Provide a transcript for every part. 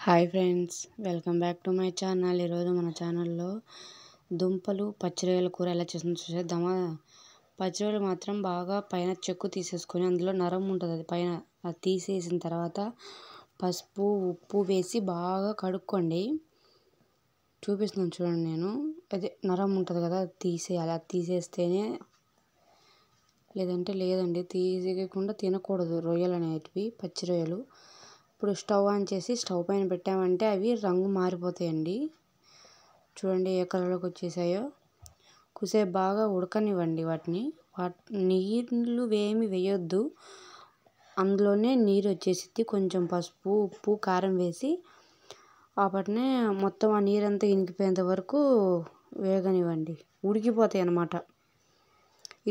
Hi friends, welcome back to my channel. ఈరోజు మన ఛానల్లో దుంపలు పచ్చిరొయ్యల కూర ఎలా చేస్తుందో చూసేద్దామా. పచ్చిరొయ్యలు మాత్రం బాగా పైన చెక్కు తీసేసుకొని అందులో నరం ఉంటుంది, అది పైన అది తీసేసిన తర్వాత పసుపు ఉప్పు వేసి బాగా కడుక్కోండి. చూపిస్తున్నాను చూడండి. నేను అదే నరం ఉంటుంది కదా, అది తీసేయాలి. అది తీసేస్తేనే, లేదండి తీసేయకుండా తినకూడదు రొయ్యలు అనేటివి, పచ్చి రొయ్యలు. ఇప్పుడు స్టవ్ ఆన్ చేసి స్టవ్ పైన పెట్టామంటే అవి రంగు మారిపోతాయండి. చూడండి ఏ కలర్లోకి వచ్చేసాయో. కొద్దిసేపు బాగా ఉడకనివ్వండి వాటిని. నీళ్ళు ఏమి వేయొద్దు, అందులోనే నీరు వచ్చేసిద్ది. కొంచెం పసుపు ఉప్పు కారం వేసి వాటినే మొత్తం ఆ నీరంతా ఇంకిపోయేంత వరకు వేగనివ్వండి. ఉడికిపోతాయి అన్నమాట.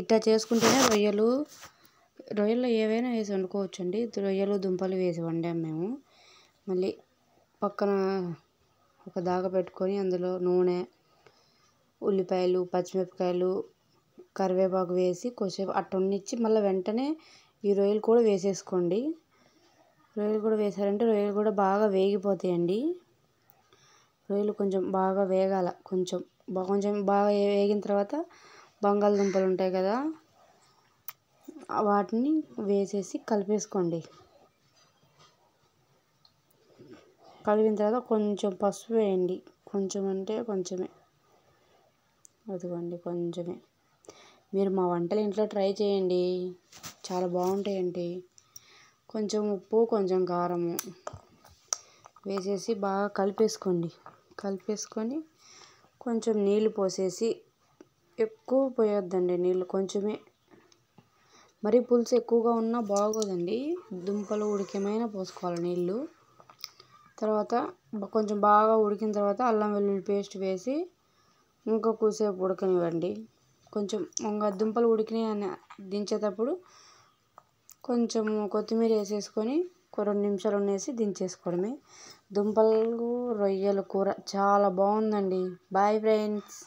ఇట్లా చేసుకుంటేనే రొయ్యల్లో ఏవైనా వేసి వండుకోవచ్చు అండి. రొయ్యలు దుంపలు వేసి వండాము మేము. మళ్ళీ పక్కన ఒక దాగ పెట్టుకొని అందులో నూనె, ఉల్లిపాయలు, పచ్చిమిరపకాయలు, కరివేపాకు వేసి కొద్దిసేపు అట్టొన్నిచ్చి మళ్ళీ వెంటనే ఈ రొయ్యలు కూడా వేసేసుకోండి. రొయ్యలు కూడా వేసారంటే రొయ్యలు కూడా బాగా వేగిపోతాయండి. రొయ్యలు కొంచెం బాగా వేగాల. కొంచెం బాగా వేగిన తర్వాత బంగాళదుంపలు ఉంటాయి కదా, వాటిని వేసేసి కలిపేసుకోండి. కలిపిన తర్వాత కొంచెం పసుపు వేయండి. కొంచెం అంటే కొంచెమే, అదిగోండి కొంచెమే. మీరు మా వంటలు ఇంట్లో ట్రై చేయండి, చాలా బాగుంటాయండి. కొంచెం ఉప్పు కొంచెం కారము వేసేసి బాగా కలిపేసుకొని కొంచెం నీళ్ళు పోసేసి, ఎక్కువ పోయొద్దండి నీళ్ళు, కొంచెమే. మరీ పులుసు ఎక్కువగా ఉన్నా బాగోదండి. దుంపలు ఉడికేమైనా పోసుకోవాలి నీళ్ళు. తర్వాత కొంచెం బాగా ఉడికిన తర్వాత అల్లం వెల్లుల్లి పేస్ట్ వేసి ఇంకా కొద్దిసేపు ఉడకనివ్వండి. కొంచెం ఇంకా దుంపలు ఉడికినాయి దించేటప్పుడు కొంచెం కొత్తిమీర వేసేసుకొని 2 నిమిషాలు ఉండేసి దించేసుకోవడమే. దుంపలు రొయ్యల కూర చాలా బాగుందండి. Bye friends.